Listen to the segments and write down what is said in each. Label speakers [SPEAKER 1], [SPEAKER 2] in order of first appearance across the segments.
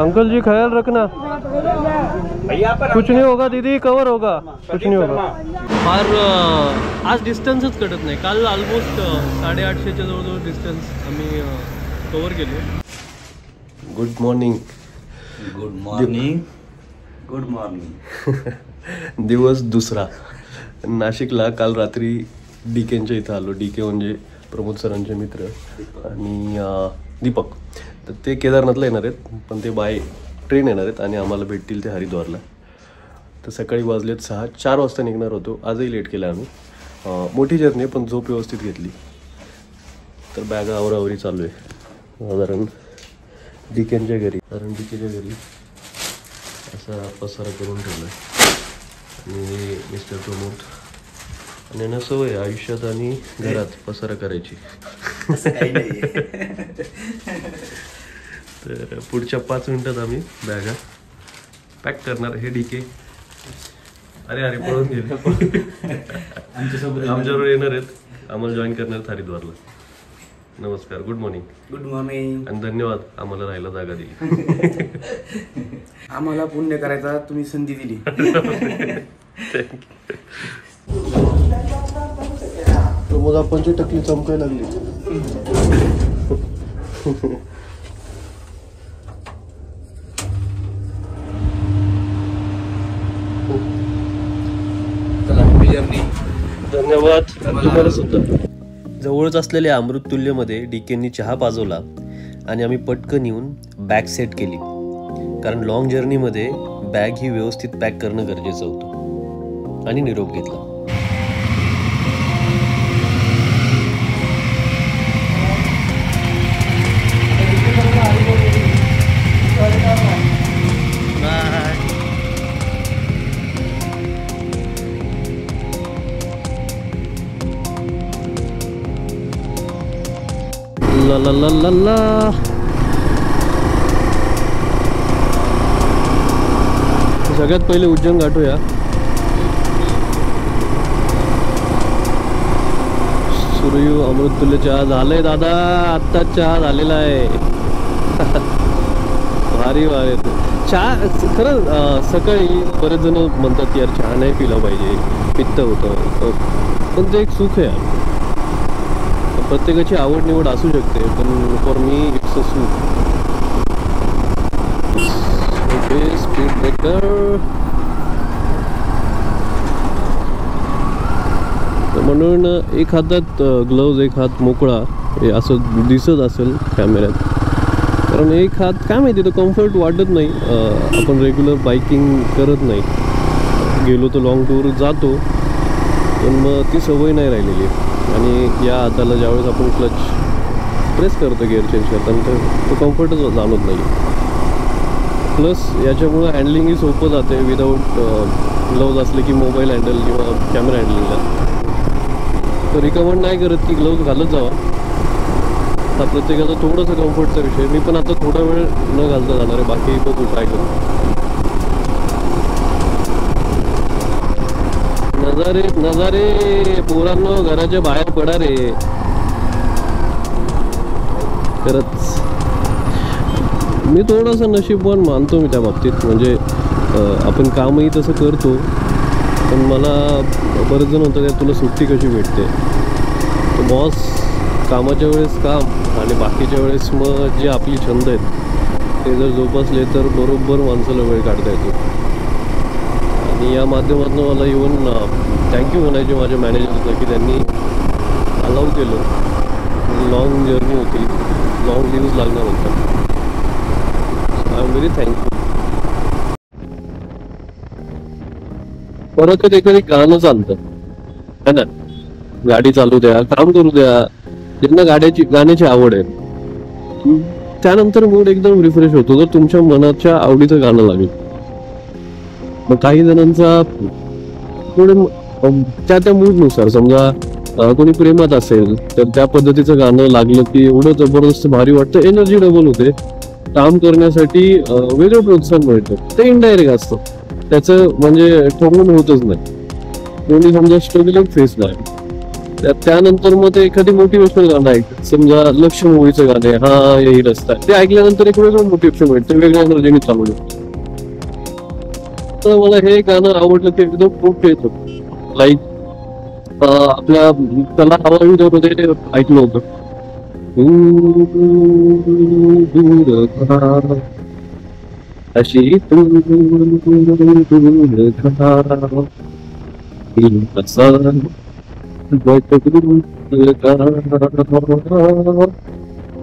[SPEAKER 1] Uncle जी ख्याल रखना, कुछ नहीं होगा दीदी, कवर होगा, कुछ नहीं होगा। फार आज डिस्टन्सच कटत नाही. काल ऑलमोस्ट 850च्या जवळजवळ डिस्टन्स आम्ही कवर केले. Good morning.
[SPEAKER 2] Good morning. Good morning.
[SPEAKER 1] दिवस दुसरा. नाशिकला काल रात्री डीकेच्या इथं आलो. डीके म्हणजे प्रमोद सरांचे मित्र आणि दीपक. तर ते केदारनाथला येणार आहेत, पण ते बाय ट्रेन येणार आहेत आणि आम्हाला भेटतील ते हरिद्वारला. तर सकाळी वाजलेत 6. 4 वाजता निघणार होतो. आजही लेट केला आम्ही. मोठी जर्नी पण झोप व्यवस्थित घेतली. तर बॅगा आवरावरी चालू आहे. साधारण डीकेच्या घरी असा पसारा करून ठेवला आहे. आणि मिस्टर प्रमोद आणि यांना सवय आयुष्यात आणि घरात पसारा करायची. तर पुढच्या 5 मिनिटात आम्ही बॅगा पॅक करणार. हे डीके अरे पळून गेले. आमच्याबरोबर येणार आहेत, आम्हाला जॉईन करणार आहेत हरिद्वारला. नमस्कार, गुड मॉर्निंग.
[SPEAKER 2] Good morning.
[SPEAKER 1] आणि धन्यवाद आम्हाला राहायला जागा दिली.
[SPEAKER 2] आम्हाला पुण्य करायचा तुम्ही संधी दिली.
[SPEAKER 1] प्रमोद आपणची टकली चमकायला लागली. धन्यवाद तुम्हाला सुद्धा. जवळच असलेल्या अमृततुल्यमध्ये डीकेंनी चहा पाजवला आणि आम्ही पटकन येऊन बॅग सेट केली, कारण लॉंग जर्नीमध्ये बॅग ही व्यवस्थित पॅक करणं गरजेचं होतं. आणि निरोप घेतला. ला ला ला ला ला. सगळ्यात पहिले उज्जैन गाठूया. सुरयू अमृततुल्य चहा झालंय दादा, आत्ताच चहा झालेला आहे. भारी वारे चहा. खरं सकाळी बरेच जण म्हणतात की यार चहा नाही पिला पाहिजे, पित्त होतं, पण ते एक सुख आहे. प्रत्येकाची आवड निवड असू शकते, पण for me it's a soup. Okay, speed breaker. म्हणून एक हातात ग्लोव्ज, एक हात मोकळा, हे असं दिसत असेल कॅमेऱ्यात. कारण एक हात काय माहिती तो कम्फर्ट वाटत नाही. आपण रेग्युलर बाईकिंग करत नाही, गेलो तर लॉंग टूर जातो, पण मग ती सवय नाही राहिलेली. आणि या हाताला ज्यावेळेस आपण क्लच प्रेस करतो गिअर चेंज करताना, तर तो कम्फर्टच जाणवत नाही. प्लस याच्यामुळं हँडलिंगही सोपं जाते. विदाऊट ग्लोव्ज असले की मोबाईल हँडल किंवा कॅमेरा हँडलिंगला तर रिकमेंड नाही करत की ग्लोव्ज घालत जावा. आता प्रत्येकाचा थोडंसं कम्फर्टचा विषय. मी पण आता थोडा वेळ न घालता जाणार आहे, बाकी बघू ट्राय करू. नजारे पोरांनो, घराच्या बाहेर पडा रे. खरंच मी थोडंसं नशीबवान मानतो मी त्या बाबतीत. म्हणजे आपण कामही तसं करतो, पण मला बरेच जण म्हणतात तुला सुट्टी कशी भेटते. तर बॉस कामाच्या वेळेस काम आणि बाकीच्या वेळेस मग जे आपली छंद आहेत ते जर जोपासले तर बरोबर माणसाला वेळ काढता येतो. आणि या माध्यमातून मला इवन थँक्यू म्हणायचे माझ्या मॅनेजरचं की त्यांनी अलाउ केलं. लॉंग जर्नी होती, लॉंग लिव्ज लागणार होता. I am very thank you. परत एखादी गाणं चालतं है ना, गाडी चालू द्या, काम करू द्या, ज्यांना गाण्याची आवड आहे, त्यानंतर मूड एकदम रिफ्रेश होतो जर तुमच्या मनाच्या आवडीचं गाणं लागेल. मग काही जणांचा थोडे त्या मूडनुसार, समजा कोणी प्रेमात असेल तर त्या पद्धतीचं गाणं लागलं की एवढं जबरदस्त भारी वाटतं, एनर्जी डबल होते, काम करण्यासाठी वेगळं प्रोत्साहन मिळतं. ते इनडायरेक्ट असतं, त्याचं म्हणजे ठरवून होतच नाही. कोणी समजा स्ट्रगलिंग फेसला आहे त्यानंतर मग ते एखादी मोटिवेशनल गाणं ऐकतं, समजा लक्ष मूवीचं गाणं आहे, हा यही रस्ता आहे, ते ऐकल्यानंतर एक वेगळं मोटिवेशन मिळतं, वेगळ्या एनर्जीने चालू शकतो. तर मला हे गाणं आवडलं, ते एकदम खूप येत होतं. लाईक आपल्या त्याला हवा मध्ये ऐकलं होतं. अशी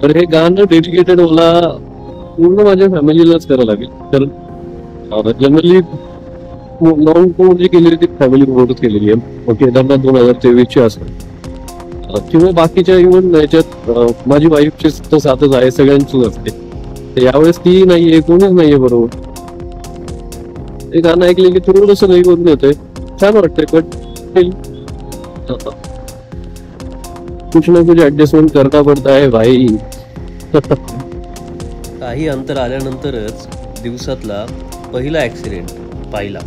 [SPEAKER 1] तर हे गाणं डेडिकेटेड मला पूर्ण माझ्या फॅमिलीलाच करावं लागेल. तर जनरली लॉंग टूर जी केलेली ती फॅमिली बरोबरच केलेली आहे. केदारनाथ 2023 असेल किंवा बाकीच्या इव्हन याच्यात माझी वाईफची तर साथच आहे, सगळ्यांचीच असते. तर यावेळेस ती नाहीये, कोणीच नाहीये बरोबर. ते गाणं ऐकले की थोडस नाही होत येतंय, छान वाटतंय. पण कुछ ना कुछ ऍडजस्टमेंट करना पडता है भाई.
[SPEAKER 3] काही अंतर आल्यानंतरच दिवसातला पहिला ऍक्सिडेंट पाहिला,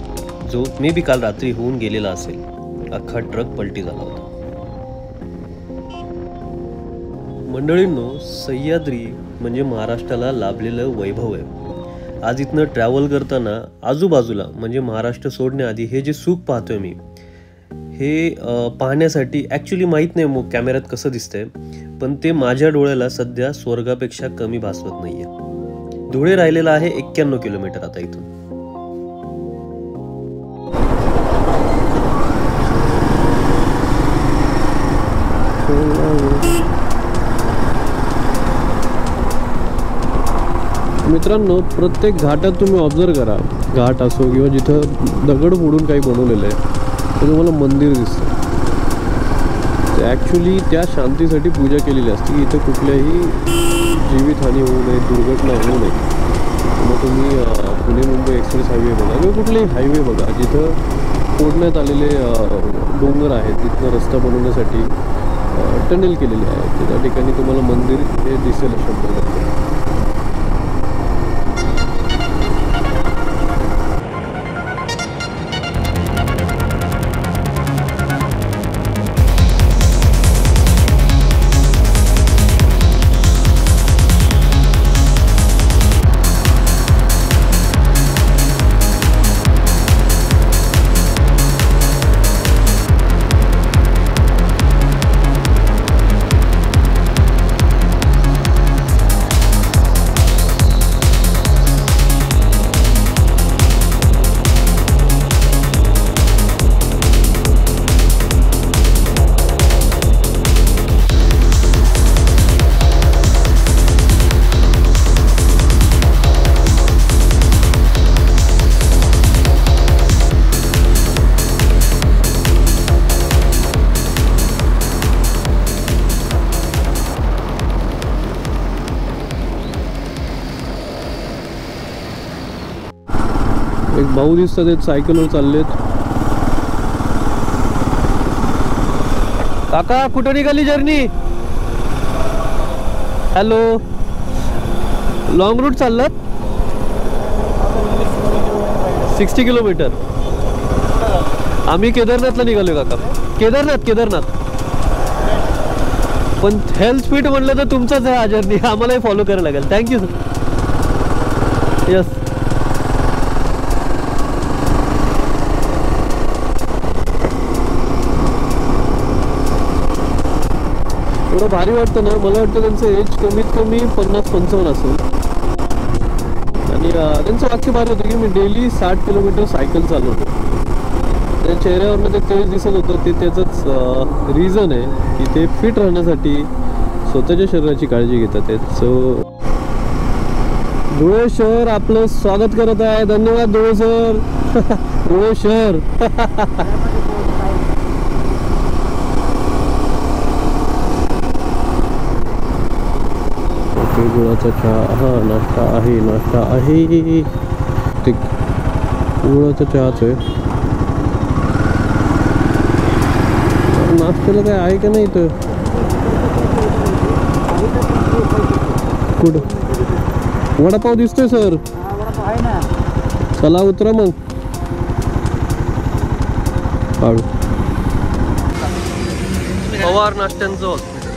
[SPEAKER 3] जो मे बी काल रात्री होऊन गेलेला असेल. अख्खा ट्रक पलटी झाला होता. मंडळींनो, सह्याद्री म्हणजे महाराष्ट्राला लाभलेलं वैभव आहे. आज इथनं ट्रॅव्हल करताना आजूबाजूला म्हणजे महाराष्ट्र सोडण्याआधी हे जे सुख पाहतोय मी, हे पाहण्यासाठी ॲक्च्युली माहीत नाही मग कॅमेऱ्यात कसं दिसतंय, पण ते माझ्या डोळ्याला सध्या स्वर्गापेक्षा कमी भासवत नाहीये. धुळे राहिलेला आहे 91 किलोमीटर आता इथून.
[SPEAKER 1] मित्रांनो, प्रत्येक घाटात तुम्ही ऑब्झर्व करा, घाट असो किंवा जिथं दगड फोडून काही बनवलेलं आहे तर तुम्हाला मंदिर दिसतं. ते ॲक्च्युली त्या शांतीसाठी पूजा केलेली असते की इथं कुठल्याही जीवितहानी होऊ नये, दुर्घटना होऊ नये. मग तुम्ही पुणे मुंबई एक्सप्रेस हायवे बघा किंवा कुठलेही हायवे बघा, जिथं फोडण्यात आलेले डोंगर आहेत, तिथनं रस्ता बनवण्यासाठी टनेल केलेली आहे, त्या ठिकाणी तुम्हाला मंदिर हे दिसेल 100%. एक भाऊ दिसतात, आहेत सायकलवर चाललेत. काका कुठं निघाली जर्नी? हॅलो, लॉंग रूट चाललात? 60 किलोमीटर. आम्ही केदारनाथला निघालो काका. केदारनाथ. पण हेल्थ स्पीड म्हणलं तर तुमचाच आहे हा जर्नी, आम्हालाही फॉलो करायला लागेल. Thank you sir. यस. एवढं भारी वाटतं ना. मला वाटतं त्यांचं एज कमीत कमी 50-55 असेल. आणि त्यांचं वाक्य भारी होतं की मी डेली 60 किलोमीटर सायकल चालवतो. त्या चेहऱ्यावरनं ते तेज दिसत होतं. ते त्याचंच रिझन आहे की ते फिट राहण्यासाठी स्वतःच्या शरीराची काळजी घेतात आहेत. सो धुळे शहर आपलं स्वागत करत आहे. धन्यवाद धुळे सर. धुळे शहर. ओके, गुळाचा चहा. हा, नाश्ता आहे. ते गुळाचा चहाच आहे. नाश्त्याला काय आहे का नाही तर? कुठं वडापाव दिसतोय सर? चला उतरा मग. पवार नाश्त्यांचं हॉस्पिटल.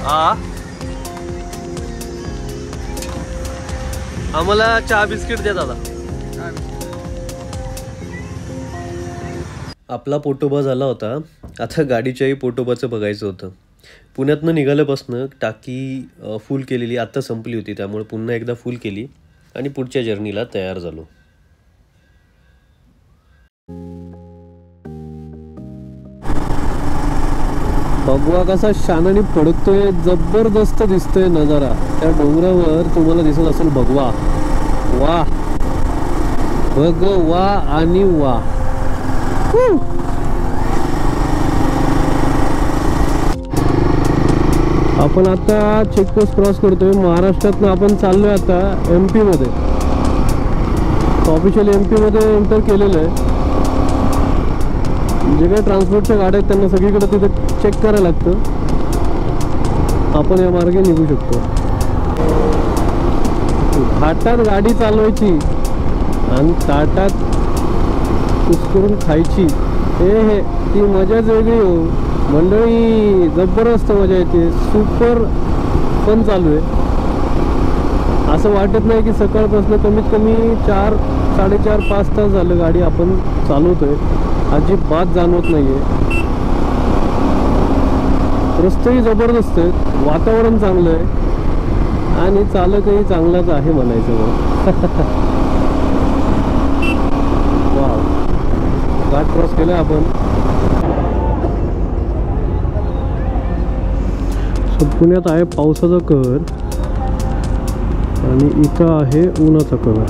[SPEAKER 1] आम्हाला चहा बिस्किट द्या दादा.
[SPEAKER 3] आपला पोटोबा झाला होता, आता गाडीच्याही पोटोबाचं बघायचं होतं. पुण्यातनं निघाल्यापासनं टाकी फुल केलेली आत्ता संपली होती, त्यामुळे पुन्हा एकदा फुल केली आणि पुढच्या जर्नीला तयार झालो.
[SPEAKER 1] भगवा कसा शानाने फडकतोय, जबरदस्त दिसतोय नजारा. त्या डोंगरावर तुम्हाला दिसत असेल भगवा. वा भगवा आणि वा. आपण आता चेकपोस्ट क्रॉस करतोय. महाराष्ट्रातनं आपण चाललोय आता MP मध्ये. ऑफिशियल MP मध्ये एंटर केलेलं आहे. जे काही ट्रान्सपोर्टच्या गाड्या आहेत त्यांना सगळीकडे तिथे चेक करायला लागतं. आपण या मार्गे निघू शकतो. घाटात गाडी चालवायची आणि ताटात कुस्करून खायची, हे ती मजाच वेगळी हो मंडळी. जबरदस्त मजा येते. सुपर फन चालू आहे. असं वाटत नाही की सकाळपासून कमीत कमी 4, 4.5, 5 तास झालं गाडी आपण चालवतोय. अजिबात जाणवत नाहीये. रस्तेही जबरदस्त आहेत, वातावरण चांगलं आहे आणि चालकही चांगलाच आहे म्हणायचं मग. वाव, घाट क्रॉस केला आपण. पुण्यात आहे पावसाचा कहर आणि इथं आहे उन्हाचा कहर.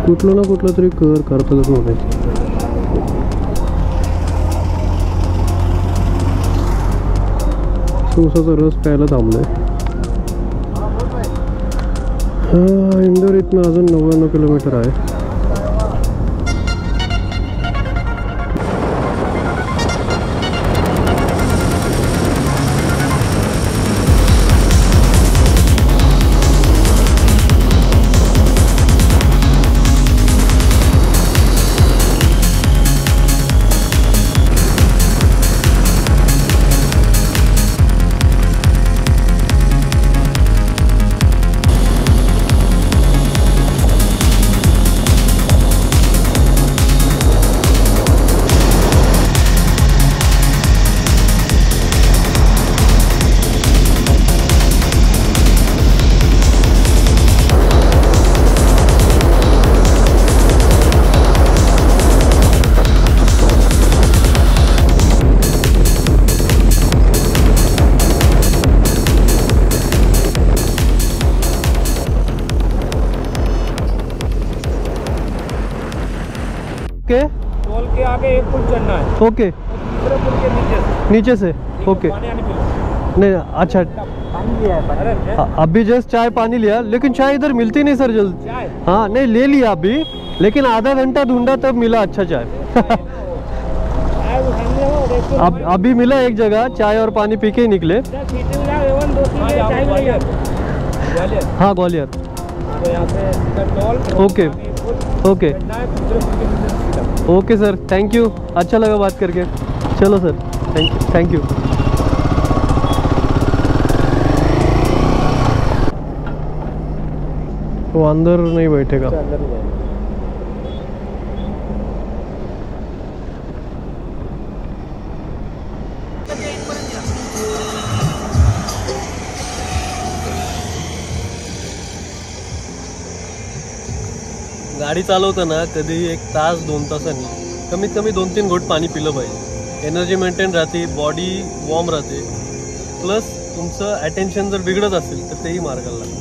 [SPEAKER 1] कुठलं ना कुठलं तरी कहर करतातच म्हणायचं. ऊसाचा रस प्यायला थांबलोय. इंदोर इथनं अजून 99 किलोमीटर आहे. ओके,
[SPEAKER 2] टोल के आगे एक पुल चढ़ना है.
[SPEAKER 1] ओके,
[SPEAKER 2] दूसरे पुल के नीचे
[SPEAKER 1] से ओके. नहीं अच्छा, अभी जस्ट चाय पानी लिया, लेकिन चाय इधर मिलती नहीं सर जल्दी. हाँ नहीं ले लिया अभी, लेकिन आधा घंटा ढूंढा तब मिला अच्छा चाय. अब अभी मिला एक जगह चाय और पानी पी के ही निकले. हाँ Gwalior. Okay okay okay sir, thank you. अच्छा लगा बात करके. चलो सर, थैंक यू. वो अंदर नहीं बैठेगा. गाडी चालवताना कधी 1 तास 2 तासांनी कमीत कमी 2-3 घोट पाणी पिलं पाहिजे. एनर्जी मेंटेन राहते, बॉडी वॉर्म राहते, प्लस तुमचं अटेन्शन जर बिघडत असेल तर तेही मार्गाला लागतं.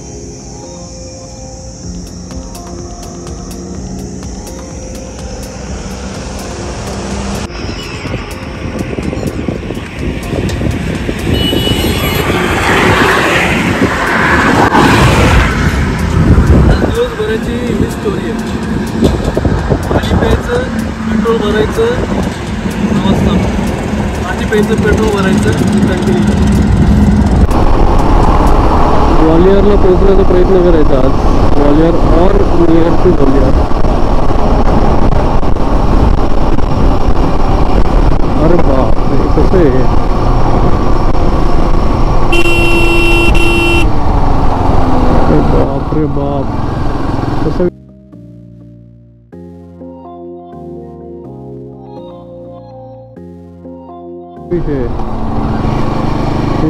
[SPEAKER 1] दिवसभराची ही स्टोरी आहे. पाणी प्यायचं, पेट्रोल भरायचं, प्रवास चालू. पाणी प्यायचं, पेट्रोल भरायचं, कंटिन्यू. ग्वालियरला पोहोचण्याचा प्रयत्न करायचा आज. ग्वालियर और नियर टू ग्वालियर. अरे बाप, कसं आहे. बाप, कसं विषय.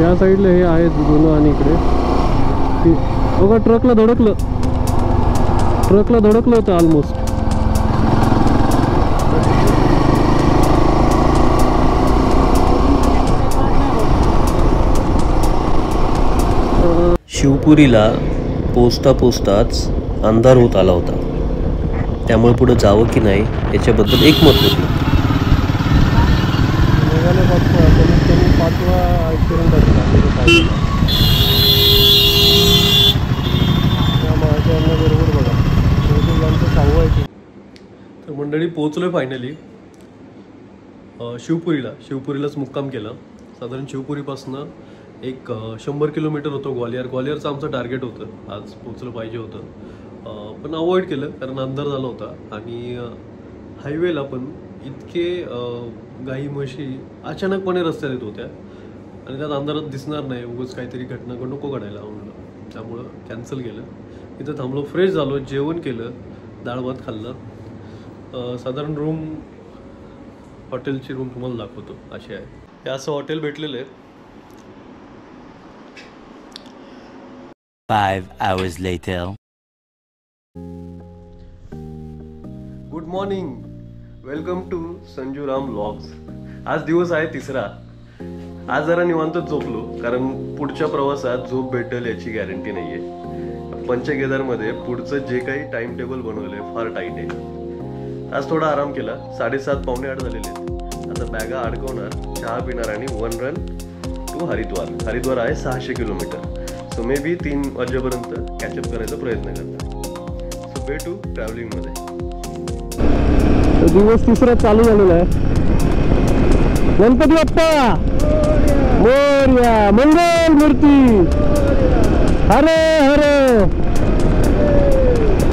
[SPEAKER 1] या साईडला हे आहेत जुनं आणि इकडे बघा ट्रकला धडकलं होतं ऑलमोस्ट.
[SPEAKER 3] शिवपुरीला पोचताच अंधार होत आला होता, त्यामुळे पुढे जावं की नाही याच्याबद्दल एकमत होतं.
[SPEAKER 1] तर मंडळी पोहोचलोय फायनली शिवपुरीलाच मुक्काम केला. साधारण शिवपुरीपासनं एक 100 किलोमीटर होतं ग्वालियरचं आमचं टार्गेट होतं, आज पोचलं पाहिजे होतं, पण अवॉइड केलं कारण अंधार झाला होता. आणि हायवेला पण इतके गाई म्हशी अचानकपणे रस्त्यात येत होत्या आणि त्यात अंधारात दिसणार नाही, उगाच काहीतरी घटना नको घडायला म्हणलं, त्यामुळं कॅन्सल केलं. इथं थांबलो, फ्रेश झालो, जेवण केलं, डाळ भात खाल्लं. साधारण हॉटेलची रूम तुम्हाला दाखवतो अशी आहे. हे असं हॉटेल भेटलेलं आहे.
[SPEAKER 4] 5 hours later.
[SPEAKER 1] Good morning, welcome to Sanju Ram vlogs. आज दिवस आहे तिसरा. आज जरा निवांतच झोपलो कारण पुढच्या प्रवासात झोप भेटेल याची गॅरंटी नाही आहे. पंचकेदारमध्ये पुढचं जे काही टाइम टेबल बनवलं आहे फार टाईट आहे. आज थोडा आराम केला, 7:30 पावणे 8 झालेले आहेत. आता बॅगा अडकवणार, चहा पिणार आणि 1 रन टू हरिद्वार आहे 600 किलोमीटर. सो मे बी 3 वाजेपर्यंत कॅचअप करायचा प्रयत्न करतो. सो भेटू ट्रॅव्हलिंगमध्ये. दिवस तिसरा चालू झालेला आहे. गणपती बाप्पा मोरया, मंगल मूर्ती, हरे हरे,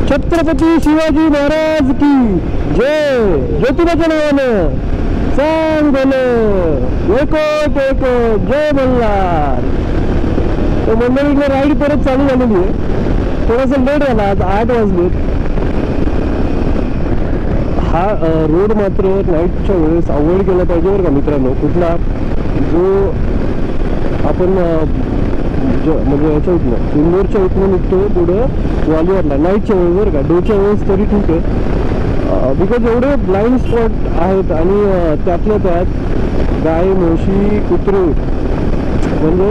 [SPEAKER 1] छत्रपती शिवाजी महाराज की जय. ज्योतिबाच्या नावानं सांग बोलो एकट जय मल्हार. तो मंडळीकडे राईड परत चालू झालेली आहे. थोडासा लेट झाला, आज 8 वाजले. हा रोड मात्र नाईटच्या वेळेस अवॉइड केला पाहिजे बरं का मित्रांनो. कुठला जो आपण म्हणजे याच्या इथनं इंदोरच्या इथनं निघतो पुढं ग्वालियरला नाईटच्या वेळेस बरं का. डेच्या वेळेस तरी ठीक आहे, बिकॉज एवढे ब्लाइंड स्पॉट आहेत आणि त्यातल्या त्यात गाय म्हशी कुत्रे म्हणजे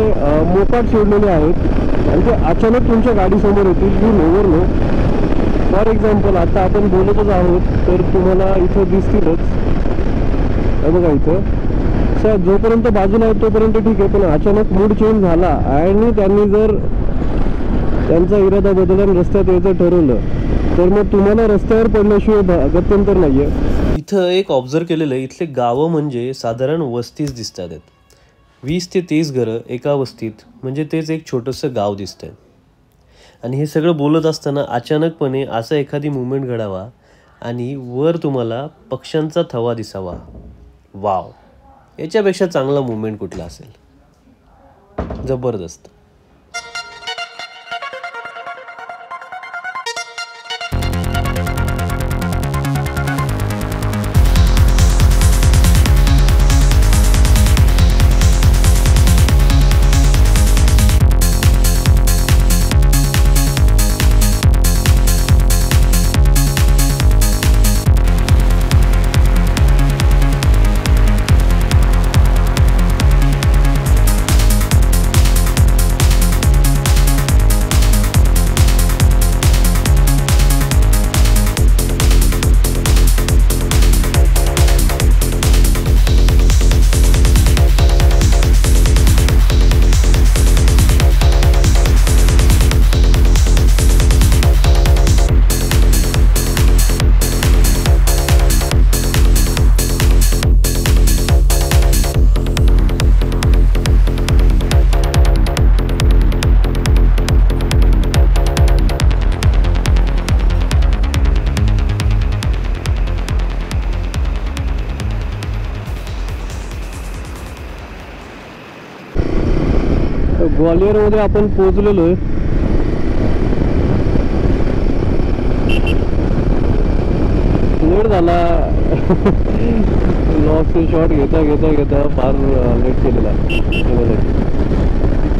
[SPEAKER 1] मोकाट सोडलेले आहेत आणि ते अचानक तुमच्या गाडीसमोर येतील. You never know. For example आता आपण बोलतच आहोत तर तुम्हाला इथं दिसतीलच बघा इथं. सर जोपर्यंत बाजूला आहे तोपर्यंत ठीक आहे, पण अचानक मूड चेंज झाला आणि त्यांनी जर त्यांचा इरादा बदलून रस्त्यात यायचं ठरवलं तर मग तुम्हाला रस्त्यावर पडल्याशिवाय गत्यंतर नाहीये.
[SPEAKER 3] इथं एक ऑब्झर्व केलेलं आहे, इथले गावं म्हणजे साधारण वस्तीच दिसतात आहेत. 20 ते 30 घरं एका वस्तीत, म्हणजे तेच एक छोटंसं गाव दिसतंय. आणि हे सगळं बोलत असताना अचानकपणे असा एखादी मुवमेंट घडावा आणि वर तुम्हाला पक्ष्यांचा थवा दिसावा. वाव, याच्यापेक्षा चांगला मुवमेंट कुठला असेल. जबरदस्त. ग्वालियरमध्ये आपण पोहोचलेलो आहे.
[SPEAKER 1] उशीर झाला. लॉकचे शॉट घेता घेता घेता फार लेट केलेला येण्यासाठी.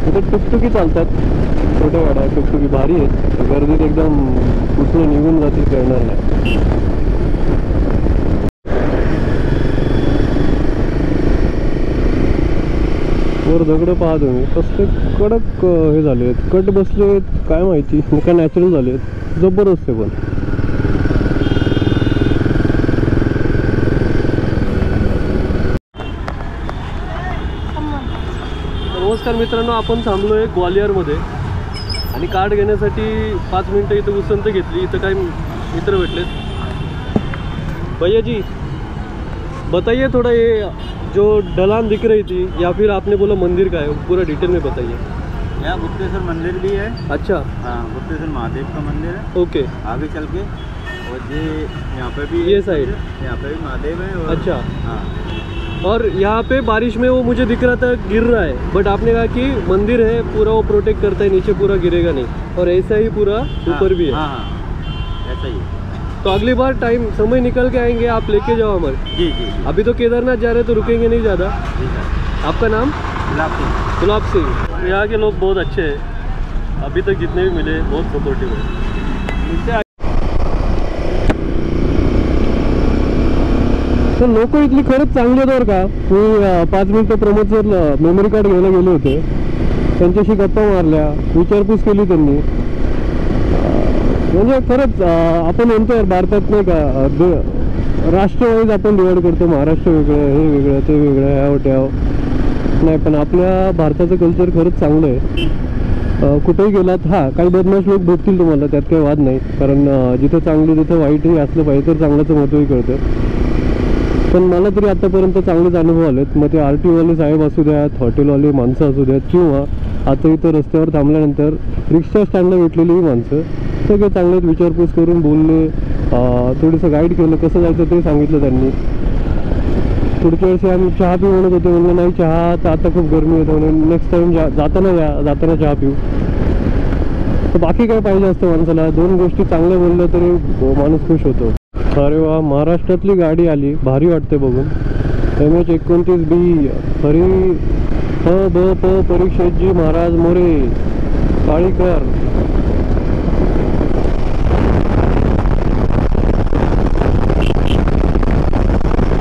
[SPEAKER 1] तिथे टुकटुकी चालतात, छोट्या गाड्या टुकटुकी भारी आहेत. गर्दीत एकदम कुठून निघून जातील कळणार नाही. वर दगड पाहा तुम्ही कसले कडक हे झाले आहेत, कट बसले आहेत काय माहिती, काय नॅचरल झाले आहेत, जबरदस्त आहे. पण नमस्कार मित्रांनो, आपण थांबलोय ग्वालियरमध्ये आणि कार्ड घेण्यासाठी 5 मिनटं इथं उसंत घेतली. इथं काही मित्र भेटलेत. भैया जी बताइए थोड़ा, ये जो ढलान दिख रही थी या फिर आपने बोला मंदिर का है, पूरा डिटेल में बताइए.
[SPEAKER 4] यहाँ गुप्तेश्वर मंदिर भी है.
[SPEAKER 1] अच्छा.
[SPEAKER 4] हाँ, गुप्तेश्वर महादेव का मंदिर है.
[SPEAKER 1] ओके.
[SPEAKER 4] आगे चल के और ये यहाँ पे भी
[SPEAKER 1] ये साइड
[SPEAKER 4] यहाँ पे भी महादेव है. और
[SPEAKER 1] अच्छा.
[SPEAKER 4] हाँ,
[SPEAKER 1] और यहाँ पे बारिश में वो मुझे दिख रहा था गिर रहा है, बट आपने कहा कि मंदिर है पूरा, वो प्रोटेक्ट करता है, नीचे पूरा गिरेगा नहीं. और ऐसा ही पूरा ऊपर भी है.
[SPEAKER 4] हाँ हाँ, ऐसा ही.
[SPEAKER 1] तो अगली बार टाइम समय निकल के आएंगे, आप लेके जाओ हमारे.
[SPEAKER 4] जी जी.
[SPEAKER 1] अभी तो केदारनाथ जा रहे हैं तो रुकेंगे नहीं ज़्यादा.
[SPEAKER 4] जी सर.
[SPEAKER 1] आपका नाम?
[SPEAKER 4] गुलाब सिंह.
[SPEAKER 1] गुलाब सिंह. यहाँ के लोग बहुत अच्छे हैं, अभी तक जितने भी मिले बहुत सपोर्टिव है. तर लोक इथली खरंच चांगली आहेत बरं का. मी 5 मिनिटं प्रमोद सर मेमरी कार्ड घ्यायला गेले होते, त्यांच्याशी गप्पा मारल्या, विचारपूस केली त्यांनी. म्हणजे खरंच आपण म्हणतो भारतात नाही का राष्ट्रवाईज आपण डिवाइड करतो, महाराष्ट्र वेगळं, हे वेगळं, ते वेगळं, ह्याव ट्याव नाही. पण आपल्या भारताचं कल्चर खरंच चांगलं आहे. कुठेही गेलात, हां काही बदमाश लोक भेटतील तुम्हाला, त्यात काही वाद नाही. कारण जिथं चांगलं तिथं वाईटही असलं पाहिजे, तर चांगल्याचं महत्त्वही कळतं. पण मला तरी आतापर्यंत चांगलेच अनुभव आलेत. मग ते RTOवाले साहेब असू द्यात, हॉटेलवाले माणसं असू द्यात, किंवा आता इथं रस्त्यावर थांबल्यानंतर रिक्षा स्टँडला भेटलेली माणसं, सगळे चांगलेच विचारपूस करून बोलले, थोडंसं गाईड केलं, कसं जायचं ते सांगितलं त्यांनी. पुढच्या वर्षी आम्ही चहा पिऊ म्हणत होतो, म्हणलं नाही चहा तर आता खूप गरमी होतं, म्हणून नेक्स्ट टाईम जाताना चहा पिऊ. तर बाकी काय पाहिजे असतं माणसाला, 2 गोष्टी चांगल्या बोलल्या तरी माणूस खुश होतो. अरे वा, महाराष्ट्रातली गाडी आली, भारी वाटते बघून. MH29B हरी ब परीक्षेतजी महाराज मोरे काळीकर.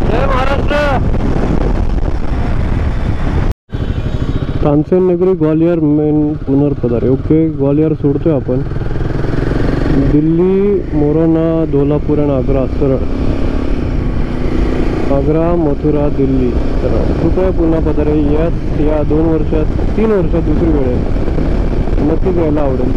[SPEAKER 1] जय महाराष्ट्र. तानसेन नगरी ग्वालियर मेन पुनर्पदारे. ओके, ग्वालियर सोडतोय आपण. दिल्ली, मोराना, धोलापूर आणि आग्रा सरळ. आग्रा, मथुरा, दिल्ली सरळ. कृपया पुन्हा पधारे. यस, या 3 वर्षात दुसरी वेळ आहे, नक्कीच यायला आवडेल.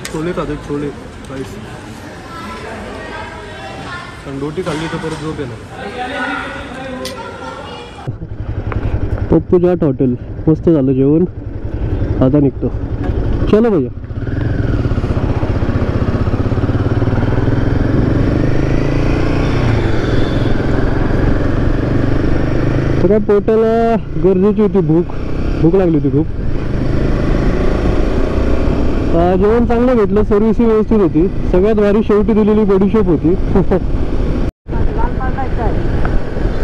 [SPEAKER 1] छोले खातो, छोले राईस, रोटी खाल्ली तर परत झोप येणार. पप्पू जाट हॉटेल, मस्त झालं जेवण, आता निघतो. चलो भैया. तर काय पोटाला गरजेची होती, भूक लागली होती खूप. जेवण चांगलं भेटलं, सर्व्हिस व्यवस्थित होती. सगळ्यात भारी शेवटी दिलेली बडीशोप होती.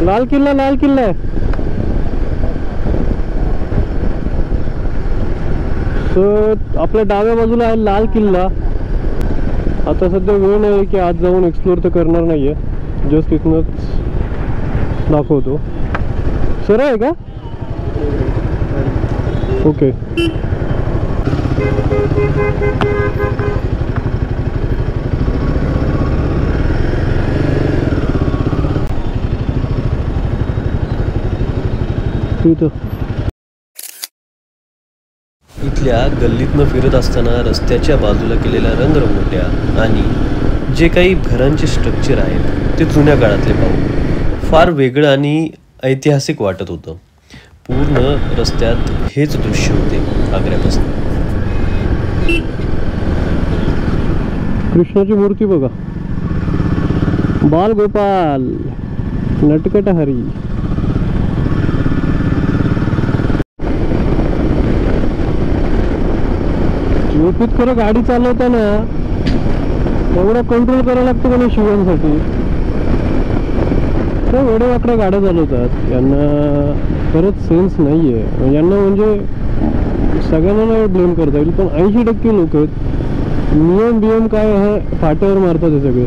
[SPEAKER 1] लाल किल्ला आहे. सो आपल्या डाव्या बाजूला आहे लाल किल्ला. आता सध्या वेळ नाही की आज जाऊन एक्सप्लोर तर करणार नाहीये, जस्ट इथनंच दाखवतो. सरळ आहे का? ओके.
[SPEAKER 3] इथल्या गल्लीतनं फिरत असताना रस्त्याच्या बाजूला केलेल्या रंगरंगोट्या आणि जे काही घरांचे स्ट्रक्चर आहेत ते जुन्या काळातले पाहून फार वेगळं आणि ऐतिहासिक वाटत होतं. पूर्ण रस्त्यात हेच दृश्य होते आग्र्यापासून.
[SPEAKER 1] कृष्णाची मूर्ती बघा, बाल गोपाल नटकट हरी. यूपीत खरं गाडी चालवताना एवढा कंट्रोल करायला लागतो का नाही शिवांसाठी. तर एवढ्या वाकड्या गाड्या चालवतात, यांना खरंच सेन्स नाही आहे. यांना म्हणजे सगळ्यांना नाही ब्लेम करता येईल, पण 80% लोक आहेत नियम काय आहे फाट्यावर मारतात हे सगळे.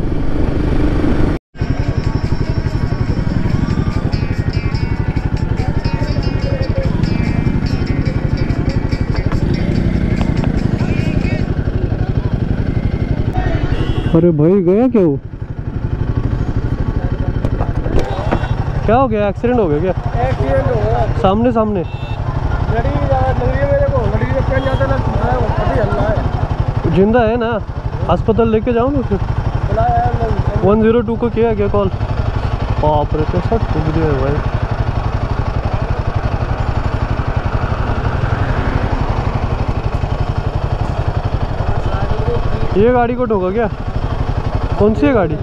[SPEAKER 1] अरे भाई गया क्या वो? क्या हो गया? एक्सीडेंट हो गया क्या?
[SPEAKER 2] एक्सीडेंट हो गया
[SPEAKER 1] सामने सामने
[SPEAKER 2] लड़ी मेरे को लड़ी में पेन जाता ना अभी हल्ला है.
[SPEAKER 1] जिंदा है ना? अस्पताल लेके जाओ ना फिर.
[SPEAKER 2] बुलाया
[SPEAKER 1] 102 को किया क्या कॉल? बाप रे कैसा ठुक दिया है भाई. ये गाड़ी को ठोका क्या? कौन सी है गाड़ी?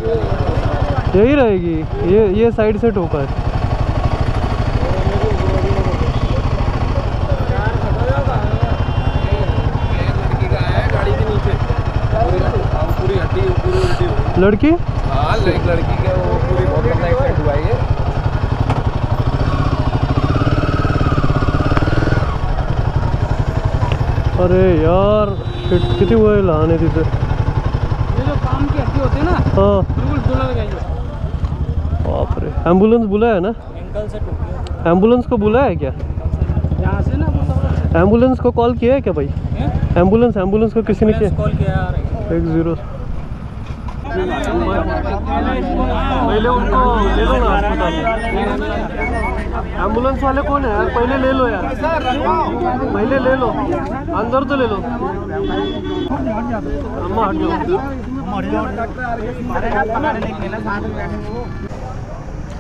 [SPEAKER 1] यही रहेगी, ये साइड से ठोका है. लड़की?
[SPEAKER 2] हाँ एक लड़की के वो पूरी बहुत बड़ा एक्सीडेंट हुआ है.
[SPEAKER 1] अरे यार शिट, किती वय लहान आहे तिथे.
[SPEAKER 2] ये जो काम की हड्डी होती है ना,
[SPEAKER 1] हाँ
[SPEAKER 2] बिल्कुल दुला लगाई.
[SPEAKER 1] बाप रे. एम्बुलेंस बुलाया ना?
[SPEAKER 2] एंकल से टूट गया.
[SPEAKER 1] एम्बुलेंस को बुलाया है क्या?
[SPEAKER 2] यहाँ से ना वो
[SPEAKER 1] एम्बुलेंस को कॉल किया है क्या भाई? एम्बुलेंस को किसी ने किया?
[SPEAKER 2] कॉल किया यार.
[SPEAKER 1] 10 पहले उनको ले लो ना अस्पताल. एम्बुलेंस वाले कौन है यार? पहले ले लो यार, पहले ले लो, अंदर तो ले लो. अम्मा हट जाओ.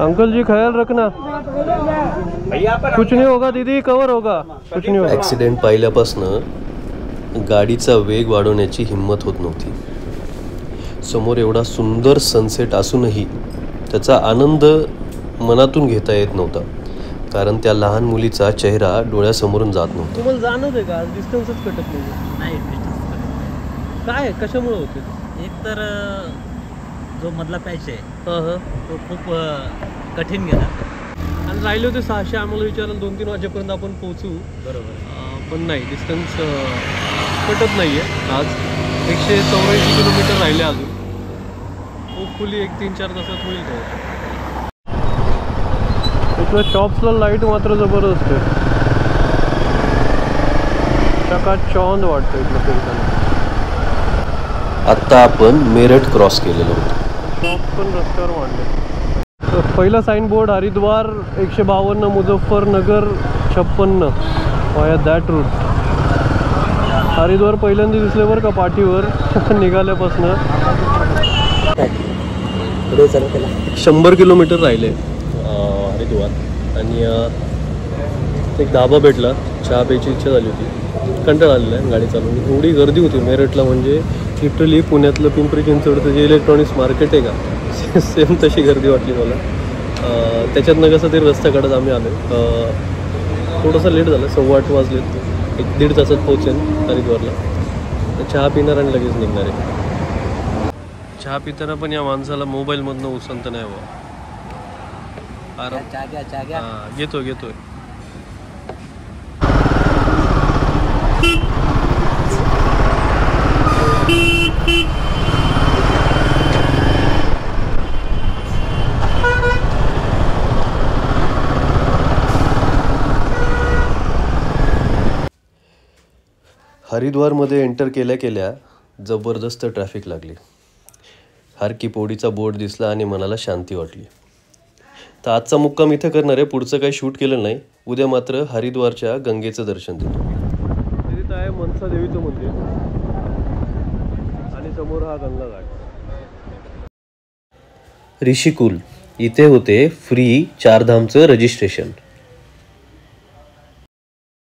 [SPEAKER 1] अंकल जी ख्याल रखना, कुछ नहीं होगा दीदी, कवर होगा, कुछ नहीं होगा.
[SPEAKER 3] ॲक्सिडेंट पाहिल्यापासनं गाडीचा वेग वाढवण्याची हिंमत होत नव्हती. समोर एवढा सुंदर सनसेट असूनही त्याचा आनंद मनातून घेता येत नव्हता, कारण त्या लहान मुलीचा चेहरा डोळ्यासमोरून जात नव्हता.
[SPEAKER 1] तुम्हाला जाणवत आहे का डिस्टन्सच कटत नाही? काय कशामुळे होते?
[SPEAKER 5] एक तर जो मधला पॅच आहे
[SPEAKER 1] हां
[SPEAKER 5] तो खूप कठीण गेला.
[SPEAKER 1] आणि राहिले होते 600. आम्हाला विचारलं 2-3 वाजेपर्यंत आपण पोहोचू,
[SPEAKER 5] बरोबर.
[SPEAKER 1] पण नाही, डिस्टन्स कटत नाही आहे. आज 184 किलोमीटर राहिले अजून. होपफुली 1-3-4 तासात होईल का. इथलं शॉप्सला लाईट मात्र जबरदस्त आहे, चकाचौंध वाटतं इथलं फिरताना.
[SPEAKER 3] आत्ता आपण मेरठ क्रॉस केलेलो होतो.
[SPEAKER 1] शॉप पण रस्त्यावर मांडले. पहिला साईन बोर्ड हरिद्वार 152, मुझफ्फरनगर 56 वाया दॅट रूट. हरिद्वार पहिल्यांदा दिसले बरं का पाठीवर निघाल्यापासनं. 100 किलोमीटर राहिले हरिद्वार. आणि एक धाबा भेटला, चहा प्यायची इच्छा झाली होती, कंटाळा आलेला आहे गाडी चालवून. एवढी गर्दी होती मेरठला, म्हणजे लिटरली पुण्यातलं पिंपरी चिंचवडचं जे इलेक्ट्रॉनिक्स मार्केट आहे का, सेम तशी गर्दी वाटली मला. त्याच्यातनं कसं ते रस्ता काढत आम्ही आलो. थोडंसं लेट झालं, 8:15 वाजलेत. 1-1.5 तासात पोहोचेन हरिद्वारला. तर चहा पिणार आणि लगेच निघणार आहे. चहा पिताना पण या माणसाला मोबाईलमधनं उसंत नाही हवं. हां घेतोय.
[SPEAKER 3] हरिद्वारमध्ये एंटर केल्या जबरदस्त ट्रॅफिक लागली. हर की पौडीचा बोर्ड दिसला आणि मनाला शांती वाटली. तर आजचा मुक्काम इथं करणार आहे. पुढचं काही शूट केलं नाही. उद्या मात्र हरिद्वारच्या गंगेचं दर्शन देतो.
[SPEAKER 1] तिथं आहे मनसा देवीचं मंदिर आणि समोर हा गंगा घाट.
[SPEAKER 3] ऋषिकुल इथे होते फ्री 4 धामचं रजिस्ट्रेशन.